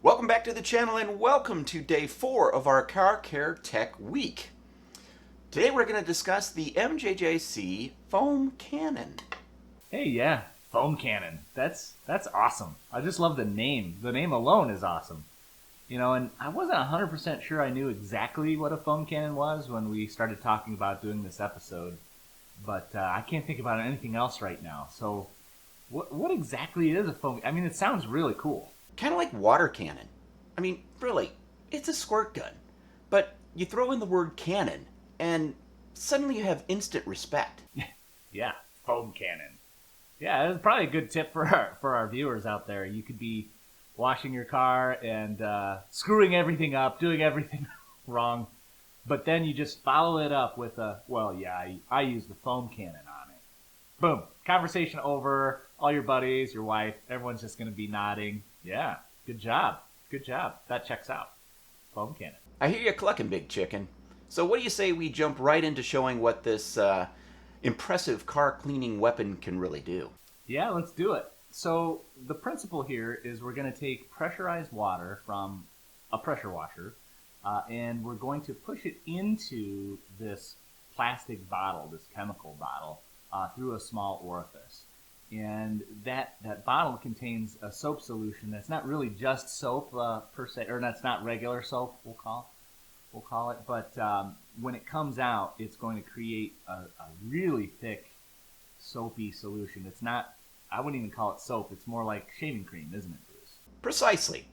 Welcome back to the channel and welcome to day 4 of our Car Care Tech Week. Today we're going to discuss the MJJC Foam Cannon. Hey, yeah, Foam Cannon. That's awesome. I just love the name. The name alone is awesome. You know, and I wasn't 100% sure I knew exactly what a foam cannon was when we started talking about doing this episode, but I can't think about anything else right now. So what exactly is a foam? I mean, it sounds really cool. Kind of like water cannon. I mean, really, it's a squirt gun. But you throw in the word cannon, and suddenly you have instant respect. Yeah, foam cannon. Yeah, that's probably a good tip for our viewers out there. You could be washing your car and screwing everything up, doing everything wrong, but then you just follow it up with a, well, yeah, I use the foam cannon on it. Boom. Conversation over. All your buddies, your wife, everyone's just going to be nodding. Yeah, good job. Good job. That checks out. Foam cannon. I hear you clucking, big chicken. So what do you say we jump right into showing what this impressive car cleaning weapon can really do? Yeah, let's do it. So the principle here is we're going to take pressurized water from a pressure washer, and we're going to push it into this plastic bottle, this chemical bottle, through a small orifice. And that bottle contains a soap solution that's not really just soap per se, or that's not regular soap, we'll call it. But when it comes out, it's going to create a really thick, soapy solution. It's not, I wouldn't even call it soap. It's more like shaving cream, isn't it, Bruce? Precisely.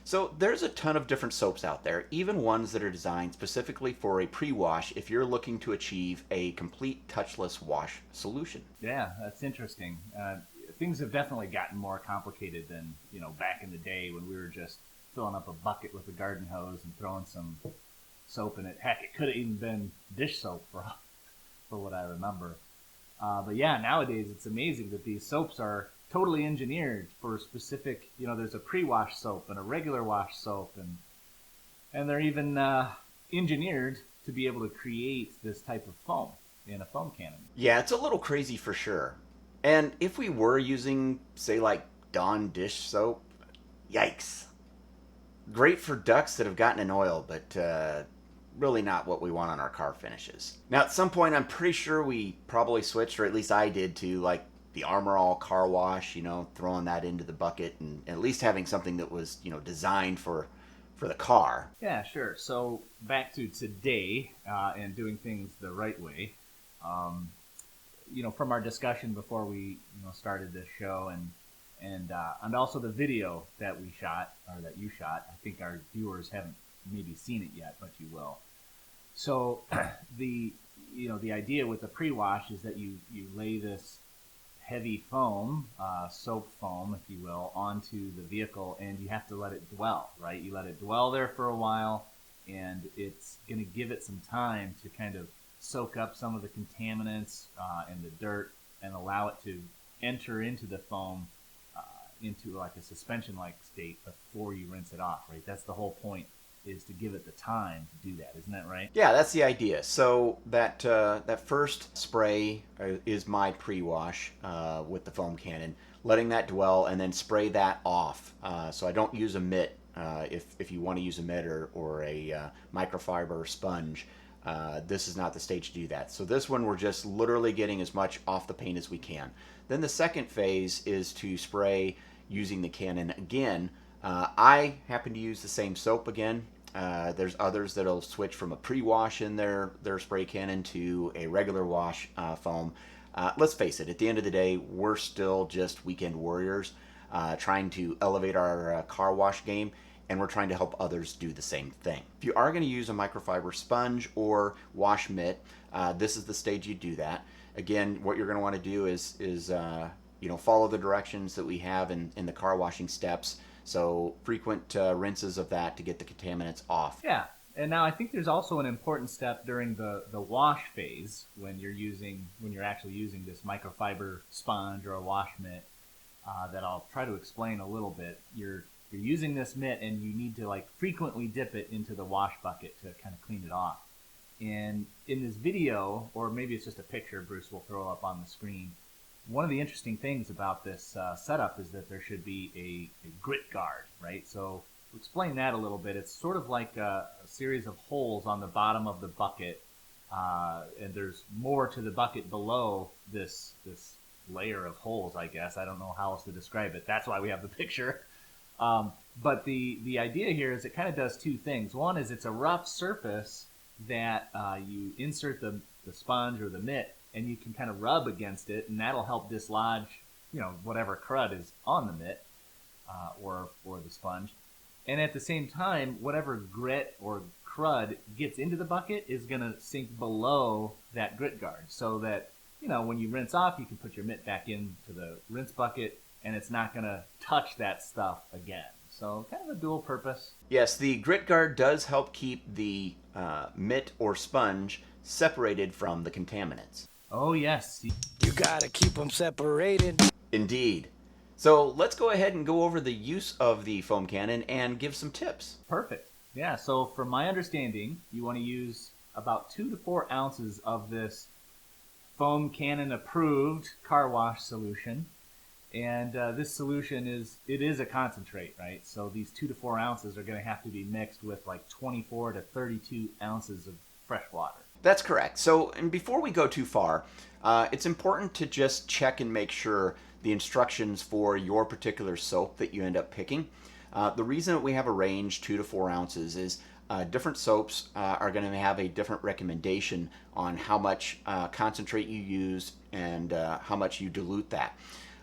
So there's a ton of different soaps out there, even ones that are designed specifically for a pre-wash if you're looking to achieve a complete touchless wash solution. Yeah, that's interesting. Things have definitely gotten more complicated than, back in the day when we were just filling up a bucket with a garden hose and throwing some soap in it. Heck, it could have even been dish soap for what I remember. But yeah, nowadays it's amazing that these soaps are totally engineered for specific, there's a pre-wash soap and a regular wash soap, and they're even engineered to be able to create this type of foam in a foam cannon. Yeah, it's a little crazy for sure. And if we were using, say, like Dawn dish soap, yikes. Great for ducks that have gotten an oil, but really not what we want on our car finishes. Now, at some point, I'm pretty sure we probably switched, or at least I did, to like the Armor All car wash, throwing that into the bucket and at least having something that was, designed for the car. Yeah, sure. So back to today and doing things the right way. From our discussion before we started this show and also the video that we shot, or that you shot. I think our viewers haven't maybe seen it yet, but you will. So the idea with the pre-wash is that you lay this heavy foam, soap foam, if you will, onto the vehicle, and you have to let it dwell, right? You let it dwell there for a while, and it's going to give it some time to kind of soak up some of the contaminants and the dirt and allow it to enter into the foam into like a suspension-like state before you rinse it off, right? That's the whole point, is to give it the time to do that. Isn't that right? Yeah, that's the idea. So that first spray is my pre-wash with the foam cannon, letting that dwell and then spray that off. So I don't use a mitt if you want to use a mitt or a microfiber sponge. This is not the stage to do that. So this one, we're just literally getting as much off the paint as we can. Then the second phase is to spray using the cannon again. I happen to use the same soap again. There's others that'll switch from a pre-wash in their spray cannon to a regular wash foam. Let's face it, at the end of the day, we're still just weekend warriors trying to elevate our car wash game, and we're trying to help others do the same thing. If you are going to use a microfiber sponge or wash mitt, this is the stage you do that. Again, what you're going to want to do is follow the directions that we have in the car washing steps. So frequent rinses of that to get the contaminants off. Yeah, and now I think there's also an important step during the wash phase when you're actually using this microfiber sponge or a wash mitt that I'll try to explain a little bit. You're using this mitt and you need to frequently dip it into the wash bucket to kind of clean it off. And in this video, or maybe it's just a picture Bruce will throw up on the screen, one of the interesting things about this setup is that there should be a grit guard, right? So explain that a little bit. It's sort of like a series of holes on the bottom of the bucket, and there's more to the bucket below this layer of holes, I guess. I don't know how else to describe it. That's why we have the picture. But the idea here is it kind of does two things. One is it's a rough surface that you insert the sponge or the mitt, and you can kind of rub against it, and that'll help dislodge, whatever crud is on the mitt or the sponge. And at the same time, whatever grit or crud gets into the bucket is going to sink below that grit guard, so that when you rinse off, you can put your mitt back into the rinse bucket, and it's not going to touch that stuff again. So kind of a dual purpose. Yes, the grit guard does help keep the mitt or sponge separated from the contaminants. Oh, yes. You gotta keep them separated. Indeed. So let's go ahead and go over the use of the foam cannon and give some tips. Perfect. Yeah, so from my understanding, you want to use about 2 to 4 ounces of this foam cannon approved car wash solution. And this solution is a concentrate, right? So these 2 to 4 ounces are going to have to be mixed with like 24 to 32 ounces of fresh water. That's correct. So, and before we go too far, it's important to just check and make sure the instructions for your particular soap that you end up picking. The reason that we have a range 2 to 4 ounces is different soaps are going to have a different recommendation on how much concentrate you use and how much you dilute that.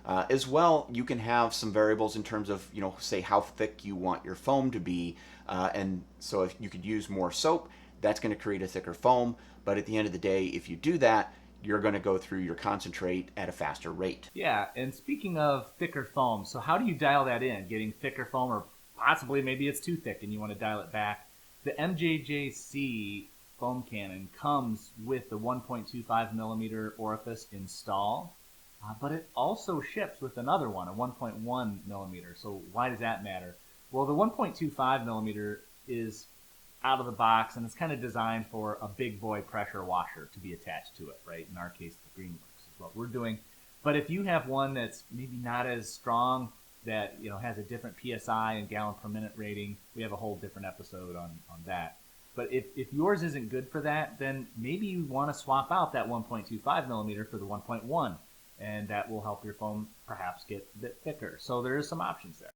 As well, you can have some variables in terms of, say how thick you want your foam to be. And so if you could use more soap, that's going to create a thicker foam. But at the end of the day, if you do that, you're going to go through your concentrate at a faster rate. Yeah, and speaking of thicker foam, so how do you dial that in? Getting thicker foam, or possibly maybe it's too thick and you want to dial it back. The MJJC Foam Cannon comes with the 1.25 millimeter orifice installed. But it also ships with another one, a 1.1 millimeter. So why does that matter? Well, the 1.25 millimeter is out of the box, and it's kind of designed for a big boy pressure washer to be attached to it, right? In our case, the Greenworks is what we're doing. But if you have one that's maybe not as strong, that has a different PSI and gallon per minute rating, we have a whole different episode on that. But if yours isn't good for that, then maybe you want to swap out that 1.25 millimeter for the 1.1. And that will help your foam perhaps get a bit thicker. So there is some options there.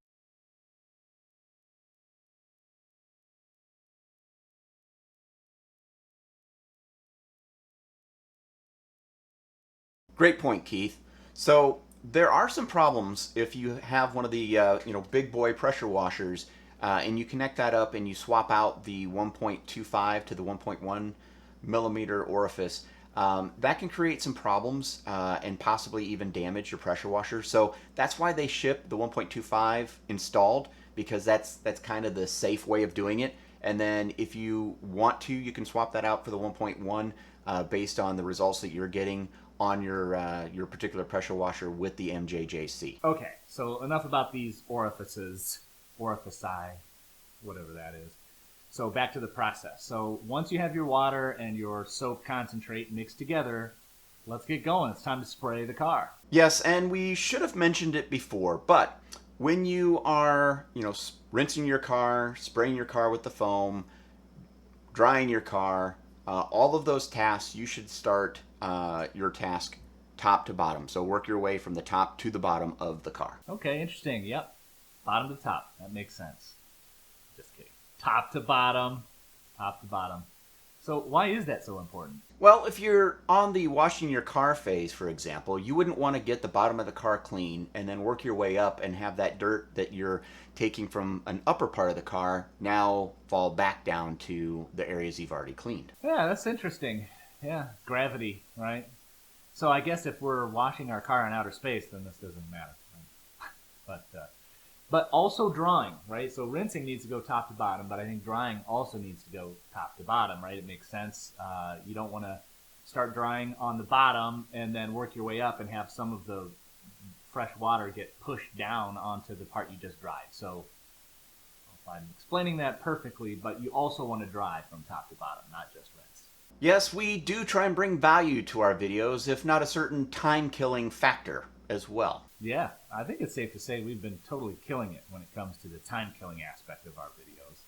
Great point, Keith. So there are some problems if you have one of the big boy pressure washers and you connect that up and you swap out the 1.25 to the 1.1 millimeter orifice. That can create some problems and possibly even damage your pressure washer. So that's why they ship the 1.25 installed, because that's kind of the safe way of doing it. And then if you want to, you can swap that out for the 1.1 based on the results that you're getting on your particular pressure washer with the MJJC. Okay, so enough about these orifici, whatever that is. So back to the process. So once you have your water and your soap concentrate mixed together, let's get going. It's time to spray the car. Yes, and we should have mentioned it before, but when you are, rinsing your car, spraying your car with the foam, drying your car, all of those tasks, you should start your task top to bottom. So work your way from the top to the bottom of the car. Okay, interesting. Yep. Bottom to top. That makes sense. Just kidding. Top to bottom. Top to bottom. So why is that so important? Well, if you're on the washing your car phase, for example, you wouldn't want to get the bottom of the car clean and then work your way up and have that dirt that you're taking from an upper part of the car now fall back down to the areas you've already cleaned. Yeah, that's interesting. Yeah, gravity, right? So I guess if we're washing our car in outer space, then this doesn't matter. Right? But also drying, right? So rinsing needs to go top to bottom, but I think drying also needs to go top to bottom, right? It makes sense. You don't want to start drying on the bottom and then work your way up and have some of the fresh water get pushed down onto the part you just dried. So I don't know if I'm explaining that perfectly, but you also want to dry from top to bottom, not just rinse. Yes, we do try and bring value to our videos, if not a certain time-killing factor. as well. Yeah, I think it's safe to say we've been totally killing it when it comes to the time-killing aspect of our videos.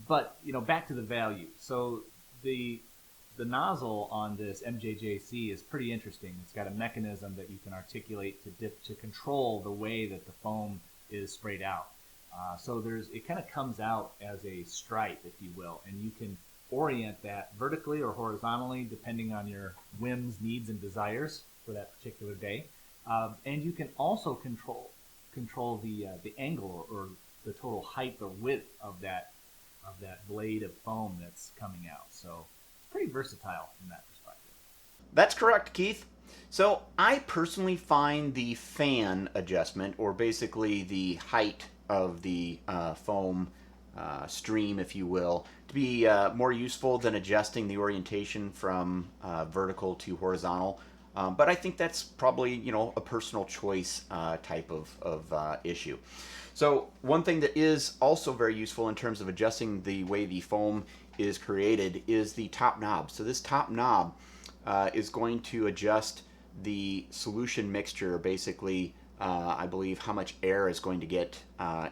But back to the value. So the nozzle on this MJJC is pretty interesting. It's got a mechanism that you can articulate to control the way that the foam is sprayed out. So it kind of comes out as a stripe, if you will, and you can orient that vertically or horizontally depending on your whims, needs, and desires for that particular day. And you can also control the angle or the total height or width of that blade of foam that's coming out. So it's pretty versatile from that perspective. That's correct, Keith. So I personally find the fan adjustment, or basically the height of the foam stream, if you will, to be more useful than adjusting the orientation from vertical to horizontal. But I think that's probably, a personal choice type of issue. So one thing that is also very useful in terms of adjusting the way the foam is created is the top knob. So this top knob is going to adjust the solution mixture, basically, I believe, how much air is going to get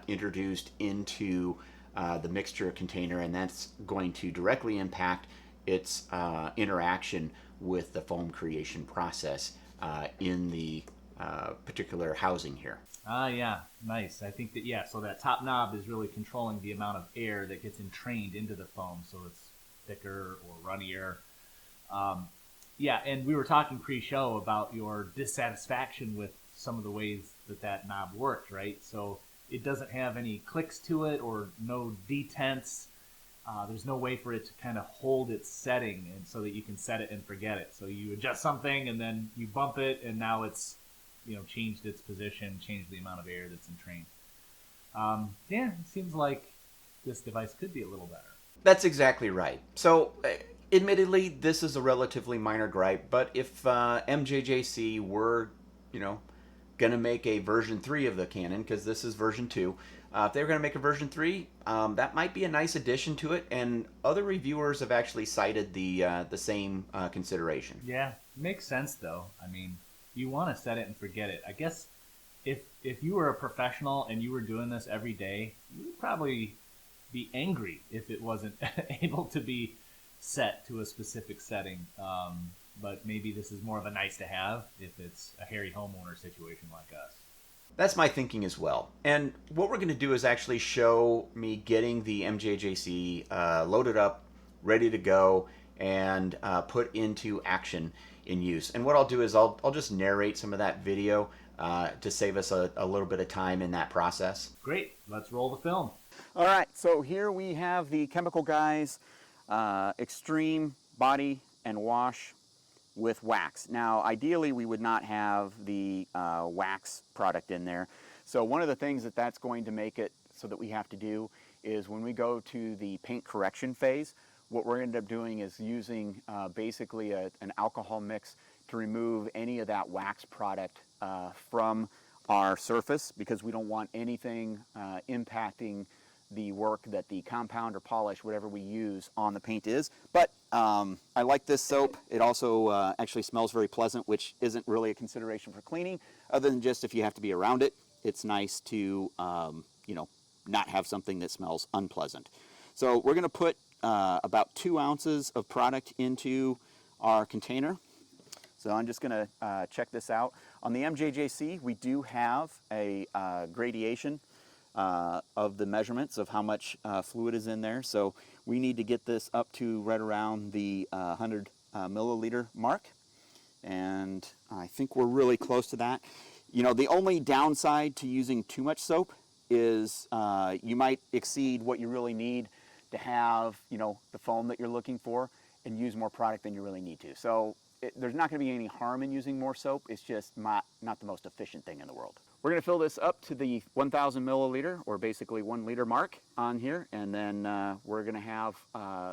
introduced into the mixture container, and that's going to directly impact its interaction with the foam creation process in the particular housing here. Yeah, nice. I think that, so that top knob is really controlling the amount of air that gets entrained into the foam, so it's thicker or runnier. And we were talking pre-show about your dissatisfaction with some of the ways that knob worked, right? So it doesn't have any clicks to it or no detents. There's no way for it to kind of hold its setting, and so that you can set it and forget it. So you adjust something and then you bump it, and now it's changed its position, changed the amount of air that's entrained. It seems like this device could be a little better. That's exactly right. So admittedly, this is a relatively minor gripe, but if MJJC were, going to make a version 3 of the Cannon, because this is version 2, if they were going to make a version 3, that might be a nice addition to it, and other reviewers have actually cited the same consideration. Yeah, makes sense though. I mean, you want to set it and forget it. I guess if you were a professional and you were doing this every day, you would probably be angry if it wasn't able to be set to a specific setting. But maybe this is more of a nice to have if it's a hairy homeowner situation like us. That's my thinking as well. And what we're going to do is actually show me getting the MJJC loaded up, ready to go, and put into action in use. And what I'll do is I'll just narrate some of that video to save us a little bit of time in that process. Great. Let's roll the film. All right. So here we have the Chemical Guys Extreme Body and Wash with wax. Now, ideally, we would not have the wax product in there. So one of the things that's going to make it so that we have to do is when we go to the paint correction phase, what we're going to end up doing is using basically an alcohol mix to remove any of that wax product from our surface, because we don't want anything impacting the work that the compound or polish, whatever we use on the paint is. But I like this soap. It also actually smells very pleasant, which isn't really a consideration for cleaning, other than just if you have to be around it. It's nice to, not have something that smells unpleasant. So we're going to put about 2 ounces of product into our container. So I'm just going to check this out. On the MJJC, we do have a gradation of the measurements of how much fluid is in there. So we need to get this up to right around the 100 milliliter mark. And I think we're really close to that. The only downside to using too much soap is you might exceed what you really need to have, the foam that you're looking for, and use more product than you really need to. So there's not going to be any harm in using more soap. It's just not the most efficient thing in the world. We're going to fill this up to the 1,000 milliliter, or basically 1 liter mark on here, and then we're going to have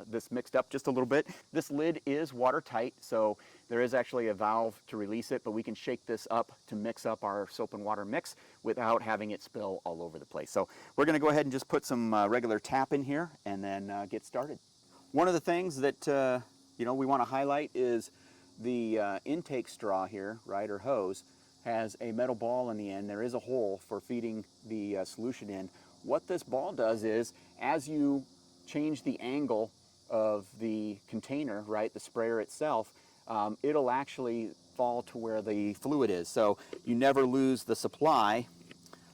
this mixed up just a little bit. This lid is watertight, so there is actually a valve to release it, but we can shake this up to mix up our soap and water mix without having it spill all over the place. So we're going to go ahead and just put some regular tap in here and then get started. One of the things that we want to highlight is the intake straw here, right, or hose. has a metal ball in the end. There is a hole for feeding the solution in. What this ball does is, as you change the angle of the container, right, the sprayer itself, it'll actually fall to where the fluid is. So you never lose the supply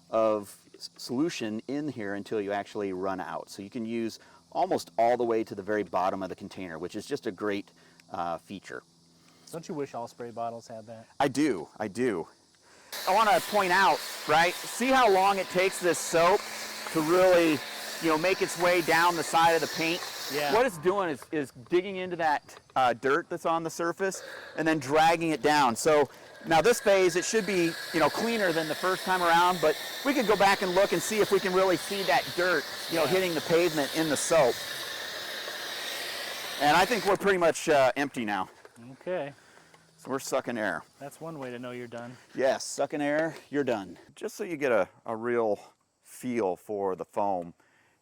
of solution in here until you actually run out. So you can use almost all the way to the very bottom of the container, which is just a great feature. Don't you wish all spray bottles had that? I do, I do. I want to point out, right, see how long it takes this soap to really, make its way down the side of the paint? Yeah. What it's doing is digging into that dirt that's on the surface and then dragging it down. So now this phase, it should be, cleaner than the first time around, but we could go back and look and see if we can really see that dirt, hitting the pavement in the soap. And I think we're pretty much empty now. Okay. So we're sucking air. That's one way to know you're done. Yes, sucking air, you're done. Just so you get a real feel for the foam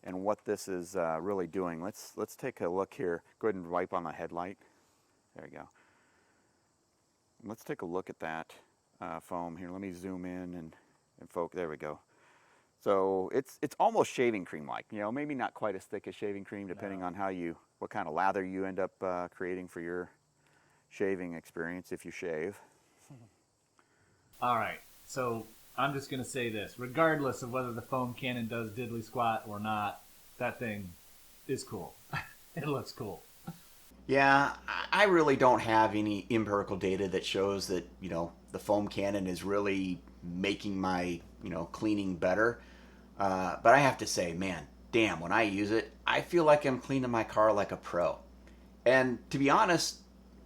and what this is really doing. Let's take a look here. Go ahead and wipe on the headlight. There you go. Let's take a look at that foam here. Let me zoom in and focus. There we go. So it's almost shaving cream like. Maybe not quite as thick as shaving cream, depending on what kind of lather you end up creating for your shaving experience if you shave. All right, so I'm just going to say this. Regardless of whether the foam cannon does diddly squat or not, that thing is cool. It looks cool. Yeah, I really don't have any empirical data that shows that, the foam cannon is really making my, cleaning better. But I have to say, man, damn, when I use it, I feel like I'm cleaning my car like a pro. And to be honest,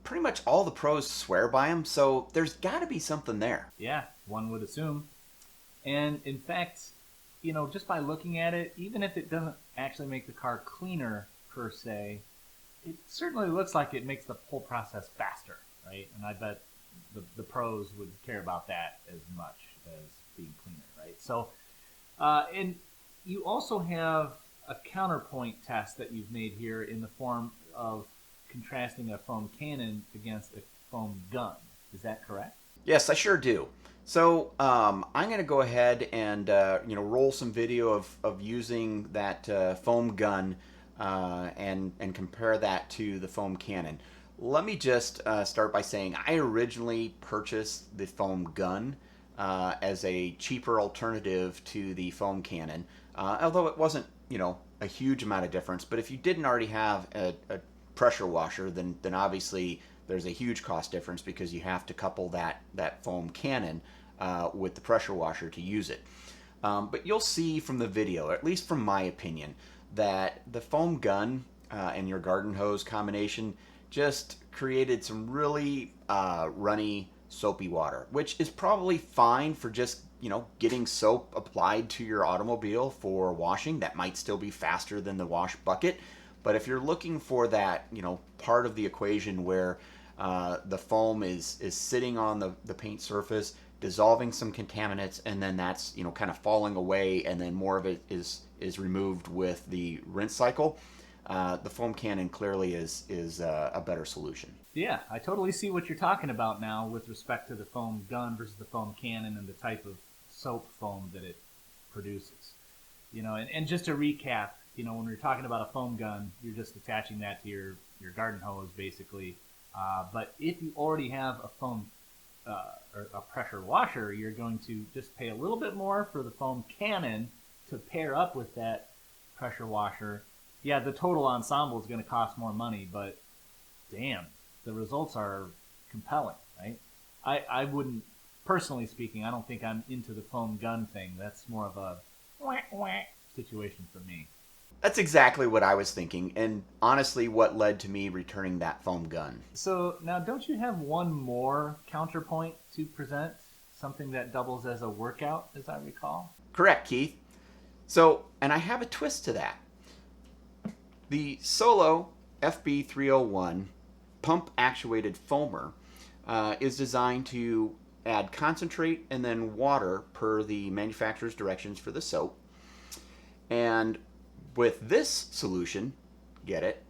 pretty much all the pros swear by them, so there's got to be something there. Yeah, one would assume. And in fact, just by looking at it, even if it doesn't actually make the car cleaner per se, it certainly looks like it makes the whole process faster, right? And I bet the pros would care about that as much as being cleaner, right? So, and you also have a counterpoint test that you've made here in the form of contrasting a foam cannon against a foam gun. Is that correct? Yes, I sure do. So I'm going to go ahead and roll some video of using that foam gun and compare that to the foam cannon. Let me just start by saying I originally purchased the foam gun as a cheaper alternative to the foam cannon, although it wasn't a huge amount of difference. But if you didn't already have a pressure washer, then obviously there's a huge cost difference because you have to couple that foam cannon with the pressure washer to use it. But you'll see from the video, at least from my opinion, that the foam gun and your garden hose combination just created some really runny, soapy water, which is probably fine for just getting soap applied to your automobile for washing. That might still be faster than the wash bucket. But if you're looking for that, part of the equation where the foam is sitting on the paint surface, dissolving some contaminants, and then that's kind of falling away, and then more of it is removed with the rinse cycle, the foam cannon clearly is a better solution. Yeah, I totally see what you're talking about now with respect to the foam gun versus the foam cannon and the type of soap foam that it produces. And just to recap, when you're talking about a foam gun, you're just attaching that to your garden hose, basically. But if you already have a foam or a pressure washer, you're going to just pay a little bit more for the foam cannon to pair up with that pressure washer. Yeah, the total ensemble is going to cost more money, but damn, the results are compelling, right? I wouldn't, personally speaking, I don't think I'm into the foam gun thing. That's more of a whack situation for me. That's exactly what I was thinking, and honestly what led to me returning that foam gun. So now, don't you have one more counterpoint to present? Something that doubles as a workout, as I recall? Correct, Keith. So, and I have a twist to that. The Solo FB301 pump-actuated foamer is designed to add concentrate and then water per the manufacturer's directions for the soap. And with this solution, get it,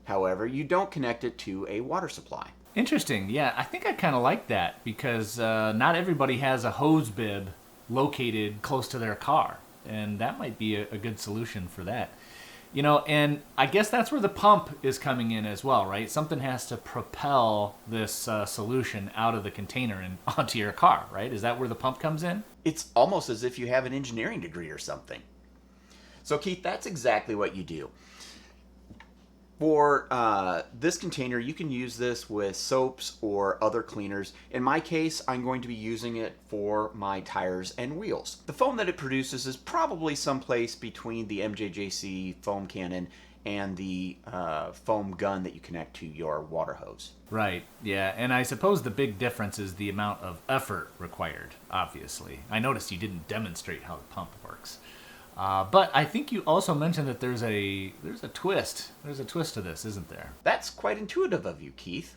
however, you don't connect it to a water supply. Interesting. Yeah, I think I kind of like that because not everybody has a hose bib located close to their car, and that might be a good solution for that. You know, and I guess that's where the pump is coming in as well, right? Something has to propel this solution out of the container and onto your car, right? Is that where the pump comes in? It's almost as if you have an engineering degree or something. So Keith, that's exactly what you do. For this container, you can use this with soaps or other cleaners. In my case, I'm going to be using it for my tires and wheels. The foam that it produces is probably someplace between the MJJC Foam Cannon and the foam gun that you connect to your water hose. Right, yeah, and I suppose the big difference is the amount of effort required, obviously. I noticed you didn't demonstrate how the pump works. But I think you also mentioned that there's a twist. There's a twist to this, isn't there? That's quite intuitive of you, Keith.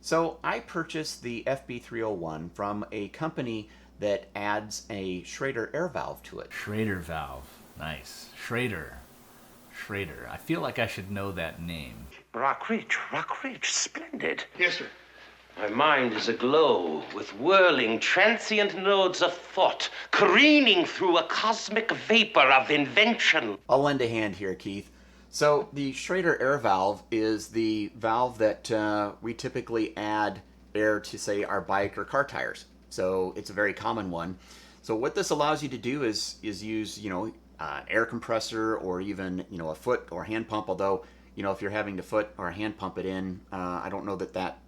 So I purchased the FB301 from a company that adds a Schrader Air Valve to it. Schrader valve. Nice. Schrader. I feel like I should know that name. Rockridge, splendid. Yes, sir. My mind is aglow with whirling, transient nodes of thought, careening through a cosmic vapor of invention. I'll lend a hand here, Keith. So the Schrader Air Valve is the valve that we typically add air to, say, our bike or car tires. So it's a very common one. So what this allows you to do is use, an air compressor or even, a foot or hand pump. Although, if you're having to foot or hand pump it in, I don't know that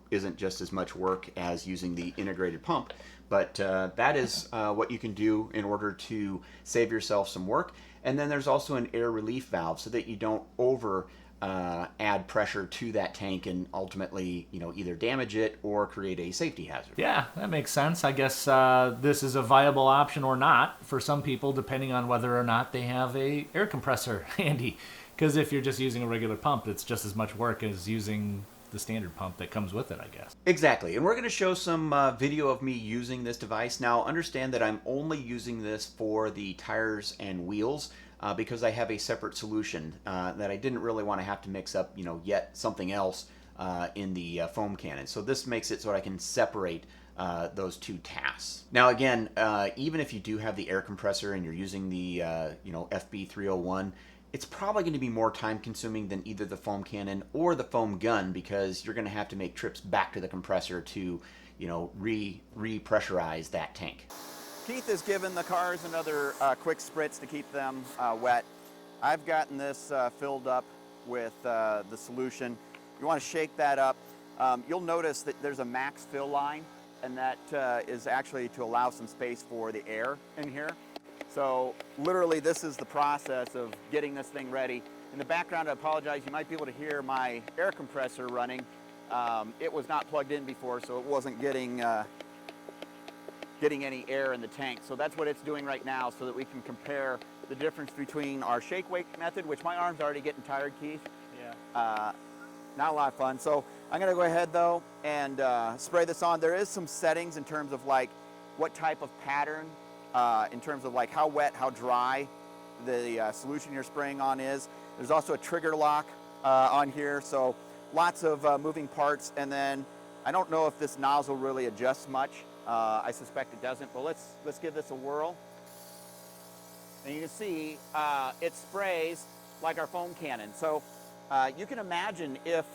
isn't just as much work as using the integrated pump. But that is what you can do in order to save yourself some work. And then there's also an air relief valve so that you don't over add pressure to that tank and ultimately, either damage it or create a safety hazard. Yeah, that makes sense. I guess this is a viable option or not for some people, depending on whether or not they have a air compressor handy. Because if you're just using a regular pump, it's just as much work as using the standard pump that comes with it, I guess. Exactly. And we're going to show some video of me using this device. Now, understand that I'm only using this for the tires and wheels because I have a separate solution that I didn't really want to have to mix up, yet something else in the foam cannon. So this makes it so I can separate those two tasks. Now, again, even if you do have the air compressor and you're using the, FB301, it's probably going to be more time consuming than either the foam cannon or the foam gun because you're going to have to make trips back to the compressor to, re-pressurize that tank. Keith has given the cars another quick spritz to keep them wet. I've gotten this filled up with the solution. You want to shake that up. You'll notice that there's a max fill line, and that is actually to allow some space for the air in here. So literally this is the process of getting this thing ready. In the background, I apologize, you might be able to hear my air compressor running. It was not plugged in before, so it wasn't getting any air in the tank. So that's what it's doing right now so that we can compare the difference between our shake wake method, which my arm's already getting tired, Keith. Yeah. Not a lot of fun. So I'm gonna go ahead though and spray this on. There is some settings in terms of like what type of pattern, in terms of like how wet, how dry the solution you're spraying on is. There's also a trigger lock on here, so lots of moving parts. And then I don't know if this nozzle really adjusts much. I suspect it doesn't, but let's give this a whirl. And you can see it sprays like our foam cannon. So you can imagine if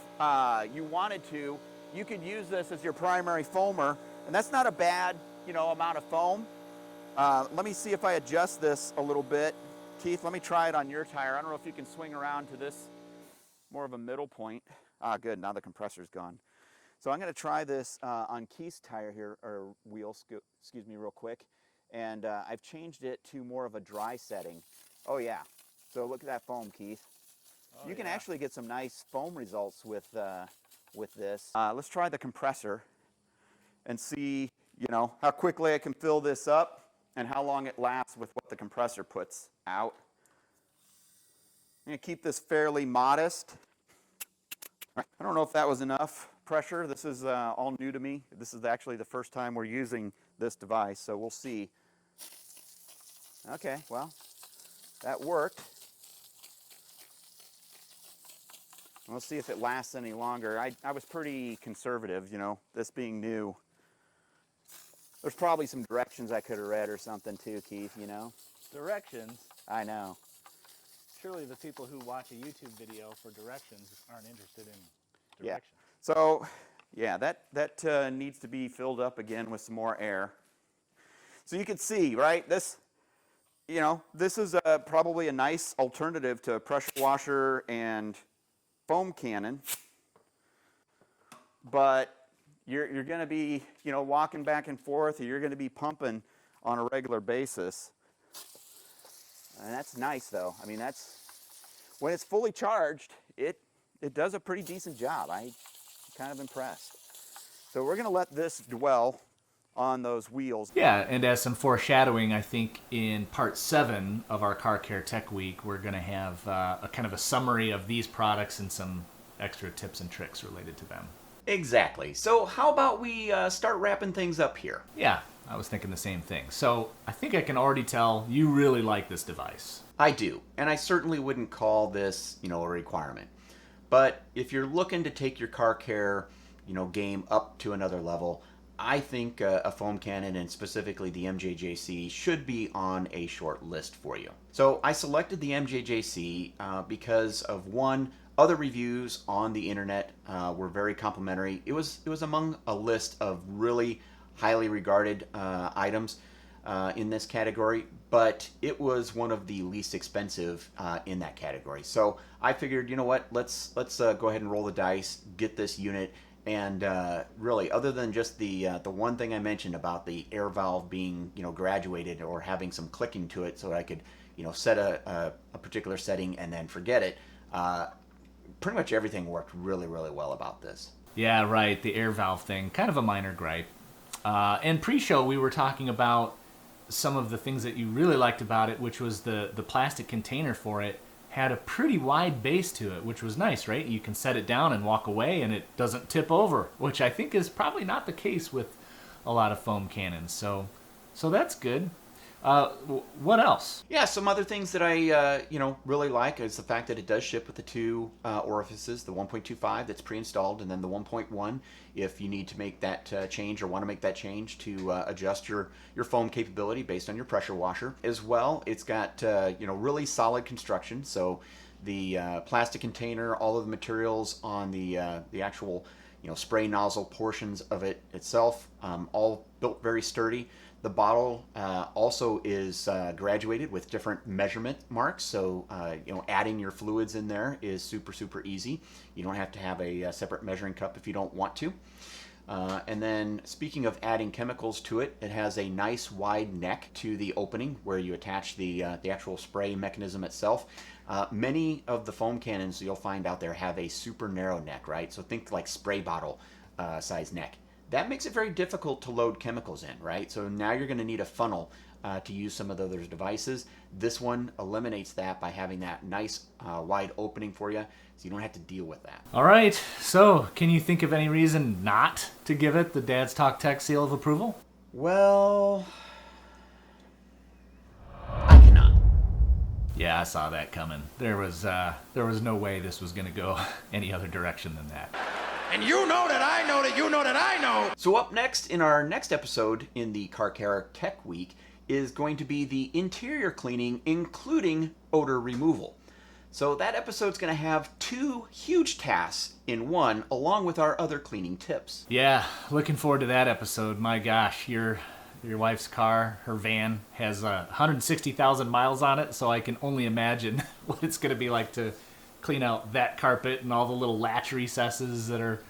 you wanted to, you could use this as your primary foamer, and that's not a bad amount of foam. Let me see if I adjust this a little bit. Keith, let me try it on your tire. I don't know if you can swing around to this more of a middle point. Good, now the compressor's gone. So I'm going to try this on Keith's tire here, or wheel, excuse me, real quick. And I've changed it to more of a dry setting. Oh yeah, so look at that foam, Keith. Oh, you can yeah. actually get some nice foam results with this. Let's try the compressor and see, how quickly I can fill this up and how long it lasts with what the compressor puts out. I'm going to keep this fairly modest. I don't know if that was enough pressure. This is all new to me. This is actually the first time we're using this device, so we'll see. Okay, well, that worked. We'll see if it lasts any longer. I was pretty conservative, you know, this being new. There's probably some directions I could have read or something too, Keith, you know? Directions? I know. Surely the people who watch a YouTube video for directions aren't interested in Yeah. directions. So, yeah, that needs to be filled up again with some more air. So you can see, right, this, you know, this is probably a nice alternative to a pressure washer and foam cannon, but you're going to be, you know, walking back and forth, or you're going to be pumping on a regular basis. And that's nice, though. I mean, that's, when it's fully charged, it does a pretty decent job. I'm kind of impressed. So we're going to let this dwell on those wheels. Yeah, and as some foreshadowing, I think in part 7 of our Car Care Tech Week, we're going to have a kind of a summary of these products and some extra tips and tricks related to them. Exactly. So how about we start wrapping things up here? Yeah, I was thinking the same thing. So I think I can already tell you really like this device. I do, and I certainly wouldn't call this, you know, a requirement. But if you're looking to take your car care, you know, game up to another level, I think a foam cannon, and specifically the MJJC, should be on a short list for you. So I selected the MJJC because of one, other reviews on the internet were very complimentary. It was among a list of really highly regarded items in this category, but it was one of the least expensive in that category. So I figured, you know what, let's go ahead and roll the dice, get this unit. And really, other than just the one thing I mentioned about the air valve being, you know, graduated or having some clicking to it, so I could, you know, set a particular setting and then forget it. Pretty much everything worked really, really well about this. Yeah, right. The air valve thing, kind of a minor gripe. And pre-show, we were talking about some of the things that you really liked about it, which was the plastic container for it had a pretty wide base to it, which was nice, right? You can set it down and walk away, and it doesn't tip over, which I think is probably not the case with a lot of foam cannons. So that's good. What else? Yeah, some other things that I really like is the fact that it does ship with the two orifices, the 1.25 that's pre-installed, and then the 1.1 if you need to make that change or want to make that change to adjust your foam capability based on your pressure washer. As well, it's got really solid construction. So the plastic container, all of the materials on the actual spray nozzle portions of it itself, all built very sturdy. The bottle also is graduated with different measurement marks, so adding your fluids in there is super, super easy. You don't have to have a separate measuring cup if you don't want to. And then speaking of adding chemicals to it, it has a nice wide neck to the opening where you attach the actual spray mechanism itself. Many of the foam cannons you'll find out there have a super narrow neck, right? So think like spray bottle size neck. That makes it very difficult to load chemicals in, right? So now you're going to need a funnel to use some of the other devices. This one eliminates that by having that nice wide opening for you, so you don't have to deal with that. All right, so can you think of any reason not to give it the Dad's Talk Tech seal of approval? Well, I cannot. Yeah, I saw that coming. There was no way this was going to go any other direction than that. And you know that I know that you know that I know. So up next in our next episode in the Car Care Tech Week is going to be the interior cleaning, including odor removal. So that episode's going to have 2 huge tasks in one, along with our other cleaning tips. Yeah, looking forward to that episode. My gosh, your wife's car, her van, has 160,000 miles on it, so I can only imagine what it's going to be like to clean out that carpet and all the little latch recesses that are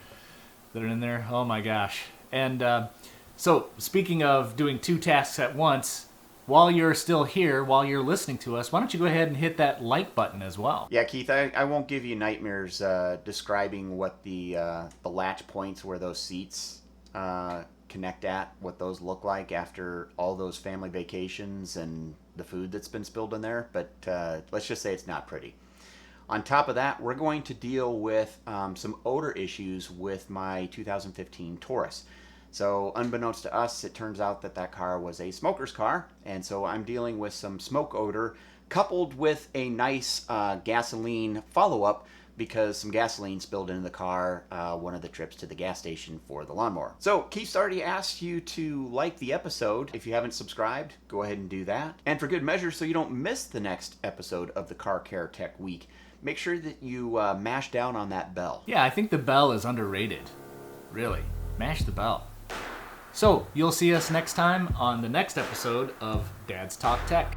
in there. Oh my gosh. And so speaking of doing 2 tasks at once, while you're still here, while you're listening to us, why don't you go ahead and hit that like button as well? Yeah, Keith, I won't give you nightmares describing what the latch points where those seats connect at, what those look like after all those family vacations and the food that's been spilled in there, but let's just say it's not pretty. On top of that, we're going to deal with some odor issues with my 2015 Taurus. So unbeknownst to us, it turns out that car was a smoker's car, and so I'm dealing with some smoke odor coupled with a nice gasoline follow-up because some gasoline spilled into the car one of the trips to the gas station for the lawnmower. So Keith's already asked you to like the episode. If you haven't subscribed, go ahead and do that. And for good measure, so you don't miss the next episode of the Car Care Tech Week, make sure that you mash down on that bell. Yeah, I think the bell is underrated. Really. Mash the bell. So, you'll see us next time on the next episode of Dad's Talk Tech.